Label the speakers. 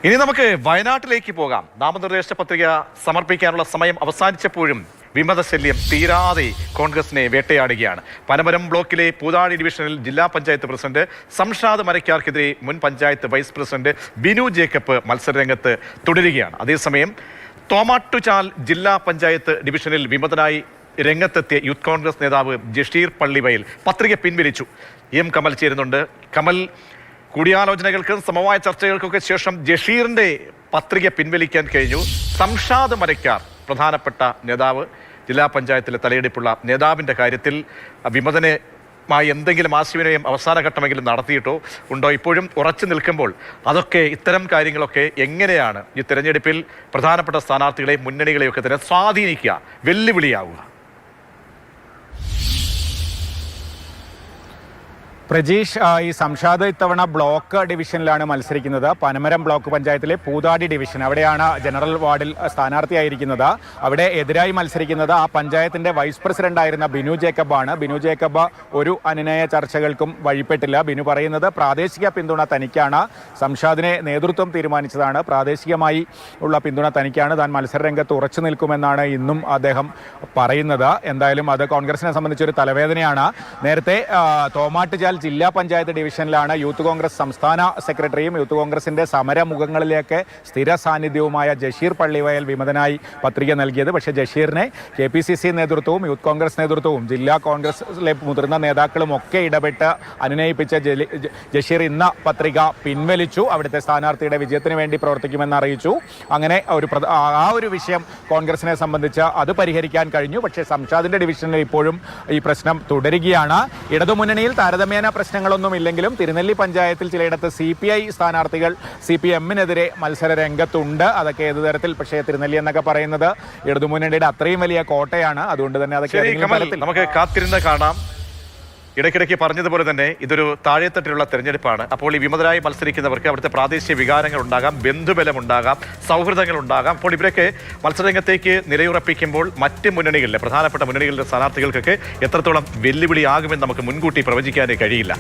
Speaker 1: ഇനി നമുക്ക് വയനാട്ടിലേക്ക് പോകാം. നാമനിർദ്ദേശ പത്രിക സമർപ്പിക്കാനുള്ള സമയം അവസാനിച്ചപ്പോഴും വിമതശല്യം തീരാതെ കോൺഗ്രസിനെ വേട്ടയാടുകയാണ്. പനമരം ബ്ലോക്കിലെ പൂതാടി ഡിവിഷനിൽ ജില്ലാ പഞ്ചായത്ത് പ്രസിഡന്റ് സംഷാദ് മരക്കാർക്കെതിരെ മുൻ panchayat vice president Binu Jacob മത്സരരംഗത്ത് തുടരുകയാണ്. അതേസമയം തോമാട്ടുചാൽ ജില്ലാ പഞ്ചായത്ത് ഡിവിഷനിൽ വിമതനായി രംഗത്തെത്തിയ യൂത്ത് കോൺഗ്രസ് നേതാവ് ജഷീർ പള്ളിവയൽ പത്രിക പിൻവലിച്ചു. എം കമൽ ചേരുന്നുണ്ട്. കമൽ, കൂടിയാലോചനകൾക്കും സമവായ ചർച്ചകൾക്കൊക്കെ ശേഷം ജഷീറിന്റെ പത്രിക പിൻവലിക്കാൻ കഴിഞ്ഞു. സംഷാദ് മരക്കാർ പ്രധാനപ്പെട്ട നേതാവ്, ജില്ലാ പഞ്ചായത്തിലെ തലയെടുപ്പുള്ള നേതാവിൻ്റെ കാര്യത്തിൽ വിമതനുമായി എന്തെങ്കിലും ആശയവിനിമയം അവസാന ഘട്ടമെങ്കിലും നടത്തിയിട്ടോ ഉണ്ടോ? ഇപ്പോഴും ഉറച്ചു നിൽക്കുമ്പോൾ അതൊക്കെ ഇത്തരം കാര്യങ്ങളൊക്കെ എങ്ങനെയാണ് ഈ തെരഞ്ഞെടുപ്പിൽ പ്രധാനപ്പെട്ട സ്ഥാനാർത്ഥികളെയും മുന്നണികളെയൊക്കെ തന്നെ സ്വാധീനിക്കുക, വെല്ലുവിളിയാവുക?
Speaker 2: പ്രജീഷ്, ഈ സംഷാദ് ഇത്തവണ ബ്ലോക്ക് ഡിവിഷനിലാണ് മത്സരിക്കുന്നത്. പനമരം ബ്ലോക്ക് പഞ്ചായത്തിലെ പൂതാടി ഡിവിഷൻ, അവിടെയാണ് ജനറൽ വാർഡിൽ സ്ഥാനാർത്ഥിയായിരിക്കുന്നത്. അവിടെ എതിരായി മത്സരിക്കുന്നത് ആ പഞ്ചായത്തിൻ്റെ വൈസ് പ്രസിഡന്റ് ആയിരുന്ന ബിനു ജേക്കബാണ്. ബിനു ജേക്കബ് ഒരു അനുനയ ചർച്ചകൾക്കും വഴിപ്പെട്ടില്ല. ബിനു പറയുന്നത് പ്രാദേശിക പിന്തുണ തനിക്കാണ്, സംഷാദിനെ നേതൃത്വം തീരുമാനിച്ചതാണ്, പ്രാദേശികമായി ഉള്ള പിന്തുണ തനിക്കാണ്, താൻ മത്സരരംഗത്ത് ഉറച്ചു നിൽക്കുമെന്നാണ് ഇന്നും അദ്ദേഹം പറയുന്നത്. എന്തായാലും അത് കോൺഗ്രസിനെ സംബന്ധിച്ചൊരു തലവേദനയാണ്. നേരത്തെ തോമാട്ടുചാൽ ജില്ലാ പഞ്ചായത്ത് ഡിവിഷനിലാണ് യൂത്ത് കോൺഗ്രസ് സംസ്ഥാന സെക്രട്ടറിയും യൂത്ത് കോൺഗ്രസിന്റെ സമരമുഖങ്ങളിലേക്ക് സ്ഥിര സാന്നിധ്യവുമായ ജഷീർ പള്ളിവയൽ വിമതനായി പത്രിക നൽകിയത്. പക്ഷേ ജഷീറിനെ KPCC നേതൃത്വവും യൂത്ത് കോൺഗ്രസ് നേതൃത്വവും ജില്ലാ കോൺഗ്രസിലെ മുതിർന്ന നേതാക്കളും ഒക്കെ ഇടപെട്ട് അനുനയിപ്പിച്ച ജഷീർ ഇന്ന് പത്രിക പിൻവലിച്ചു. അവിടുത്തെ സ്ഥാനാർത്ഥിയുടെ വിജയത്തിന് വേണ്ടി പ്രവർത്തിക്കുമെന്ന് അറിയിച്ചു. അങ്ങനെ ഒരു വിഷയം കോൺഗ്രസിനെ സംബന്ധിച്ച് അത് പരിഹരിക്കാൻ കഴിഞ്ഞു. പക്ഷേ സംഷാദിന്റെ ഡിവിഷനിൽ ഇപ്പോഴും ഈ പ്രശ്നം തുടരുകയാണ്. ഇടതുമുന്നണിയിൽ താരതമ്യേന പ്രശ്നങ്ങളൊന്നും ഇല്ലെങ്കിലും തിരുനെല്ലി പഞ്ചായത്തിൽ ചിലയിടത്ത് CPI സ്ഥാനാർത്ഥികൾ CPM-നെതിരെ മത്സര രംഗത്തുണ്ട്. അതൊക്കെ ഏത് തരത്തിൽ, പക്ഷേ തിരുനെല്ലി എന്നൊക്കെ പറയുന്നത് ഇടതുമുന്നണിയുടെ അത്രയും വലിയ കോട്ടയാണ്. അതുകൊണ്ട് തന്നെ അതൊക്കെ
Speaker 1: നമുക്ക് കാത്തിരുന്ന് കാണാം. ഇടയ്ക്കിടയ്ക്ക് പറഞ്ഞതുപോലെ തന്നെ ഇതൊരു താഴെത്തട്ടിലുള്ള തെരഞ്ഞെടുപ്പാണ്. അപ്പോൾ ഈ വിമതരായി മത്സരിക്കുന്നവർക്ക് അവിടുത്തെ പ്രാദേശിക വികാരങ്ങൾ ഉണ്ടാകാം, ബന്ധുബലമുണ്ടാകാം, സൗഹൃദങ്ങൾ ഉണ്ടാകാം. അപ്പോൾ ഇവരൊക്കെ മത്സരരംഗത്തേക്ക് നിലയുറപ്പിക്കുമ്പോൾ മറ്റ് മുന്നണികളിലെ പ്രധാനപ്പെട്ട മുന്നണികളിലെ സ്ഥാനാർത്ഥികൾക്കൊക്കെ എത്രത്തോളം വെല്ലുവിളിയാകുമെന്ന് നമുക്ക് മുൻകൂട്ടി പ്രവചിക്കാനേ കഴിയില്ല.